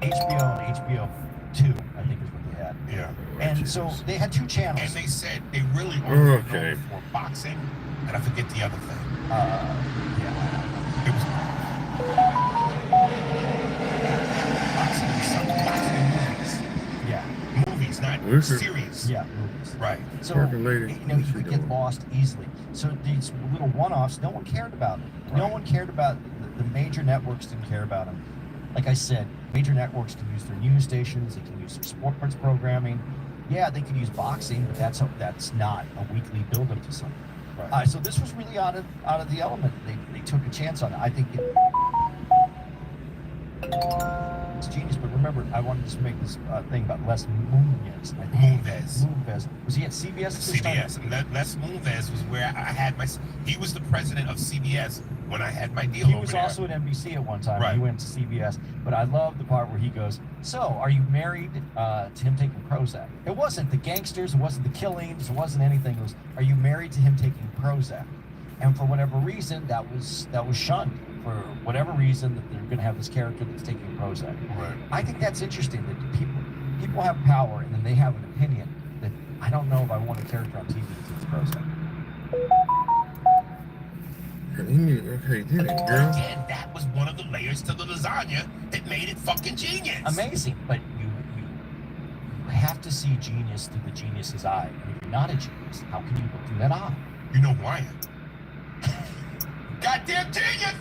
HBO and HBO 2, I think is what they had. Yeah. And so they had 2 channels. And they said they really only known for boxing, and I forget the other thing. Yeah. It was boxing and movies. Yeah. Movies, not series. Yeah, movies. Right. So, you could get lost easily. So these little one-offs, no one cared about them. Right. No one cared about the major networks. Didn't care about them. Like I said, major networks can use their news stations. They can use their sports programming. Yeah, they could use boxing, but that's not a weekly build-up to something. Right. So this was really out of the element. They took a chance on it. I think it's genius. But remember, I wanted to just make this thing about Les Moonves. Moonves. Was he at CBS? CBS. And Les Moonves was where I had my. He was the president of CBS when I had my deal. He was also at NBC at one time. Right. He went to CBS. But I love the part where he goes, "So, are you married to him taking Prozac?" It wasn't the gangsters. It wasn't the killings. It wasn't anything. It was, "Are you married to him taking Prozac?" And for whatever reason, that was shunned. For whatever reason, that they're going to have this character that's taking Prozac. Right. I think that's interesting. That people have power, and then they have an opinion. That I don't know if I want a character on TV that takes Prozac. Okay, did it, girl? Again, that was one of the layers to the lasagna that made it fucking genius. Amazing, but you have to see genius through the genius's eye. And if you're not a genius, how can you look through that eye? You know who I am. Goddamn genius!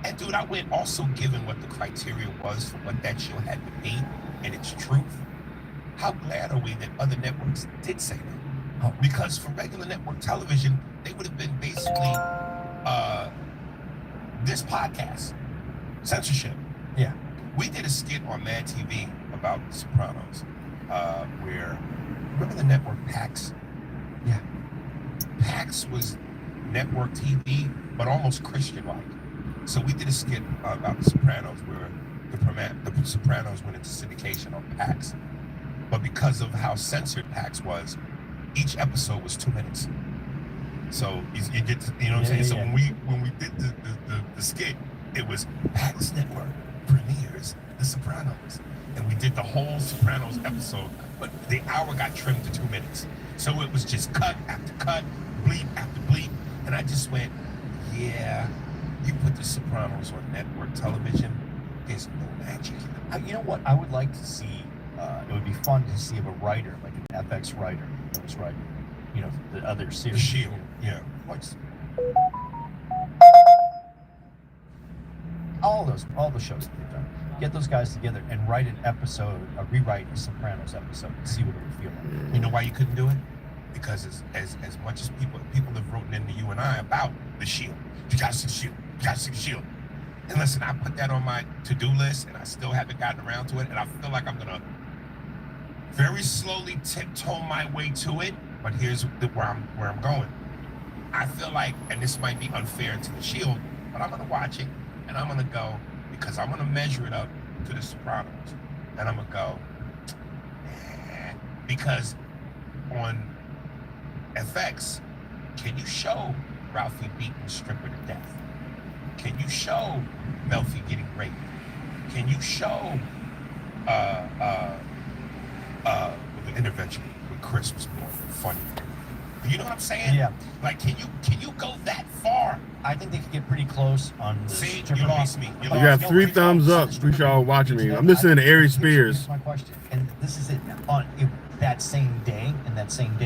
And dude, I went also given what the criteria was for what that show had to be and its truth. How glad are we that other networks did say that? Because for regular network television, they would have been basically this podcast, censorship. Yeah. We did a skit on Mad TV about The Sopranos, where, remember the network PAX? Yeah. PAX was network TV, but almost Christian-like. So we did a skit about The Sopranos where the Sopranos went into syndication on PAX. But because of how censored PAX was, each episode was 2 minutes. So you get to, you know what I'm saying? So when we did the skit, it was PAX Network premieres The Sopranos. And we did the whole Sopranos episode, but the hour got trimmed to 2 minutes. So it was just cut after cut, bleep after bleep. And I just went, yeah, you put The Sopranos on network television, there's no magic. You know what I would like to see? It would be fun to see of a writer, like an FX writer that was writing, the other series. The Shield, yeah. All the shows that they've done. Get those guys together and write an episode, rewrite a Sopranos episode, and see what it would feel like. You know why you couldn't do it? Because as much as people have written into you and I about the Shield. You gotta see the Shield. You gotta see the Shield. And listen, I put that on my to-do list, and I still haven't gotten around to it, and I feel like I'm gonna very slowly tiptoe my way to it. But here's where I'm going. I feel like, and this might be unfair to the Shield, but I'm gonna watch it, and I'm gonna go, because I'm gonna measure it up to The Sopranos, and I'm gonna go, because on FX, can you show Ralphie beating the stripper to death? Can you show Melfi getting raped? Can you show the intervention with Chris was more funny? You know what I'm saying? Yeah. Like, can you go that far? I think they could get pretty close on the. See, you lost me. You got 3 thumbs up. Appreciate y'all watching me. I'm listening to Ari Spears. Here's my question, and this is it. On that same day,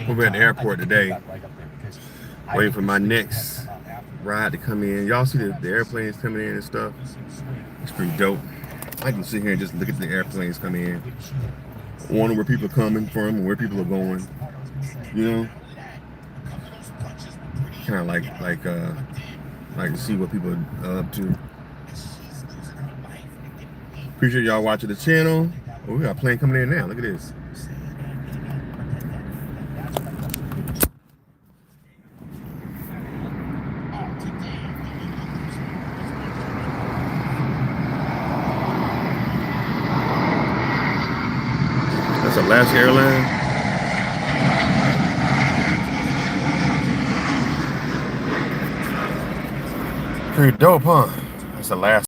We're at the airport today. Right up there because waiting for my next ride to come in. Y'all see the airplanes coming in and stuff? It's pretty dope. I can sit here and just look at the airplanes coming in. Wonder where people are coming from and where people are going. You know? Kind of like to see what people are up to. Appreciate y'all watching the channel. Oh, we got a plane coming in now. Look at this. That's Alaska Airlines. Pretty dope, huh? That's Alaska.